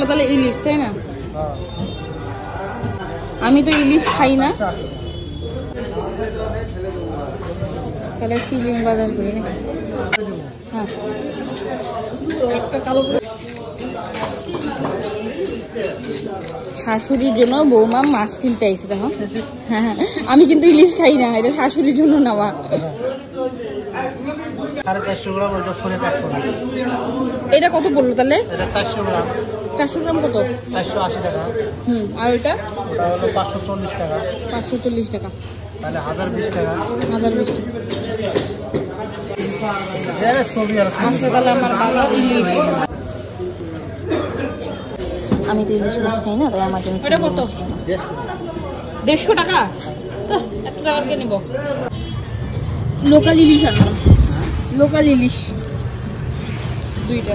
এগুলো তাহলে ইলিশ, তাই না? আমি তো ইলিশ খাই না, তাহলে ফিলিং বাজার করি না। হ্যাঁ, শাশুড়ির জন্য বৌমা মাছ কিনতে আইসি। দেখো, হ্যাঁ হ্যাঁ, আমি কিন্তু ইলিশ খাই না, এটা শাশুড়ির জন্য নেওয়া। 450 গ্রাম ওইটা ফোনে প্যাক করবে। এটা কত পড়লো তাহলে? এটা 400 গ্রাম। 400 গ্রাম কত? 480 টাকা। আর ওইটা? ওটা হলো 540 টাকা। 540 টাকা, তাহলে 1020 টাকা। 1020 টাকা। আচ্ছা, তাহলে আমার বাজার ইলিশ। আমি তো ইলিশ মাছ খাই না, তাই আমার জন্য এটা কত? 150 টাকা। এত টাকা কে নেব? লোকাল ইলিশ আনলাম, লোকাল ইলিশ 2টা।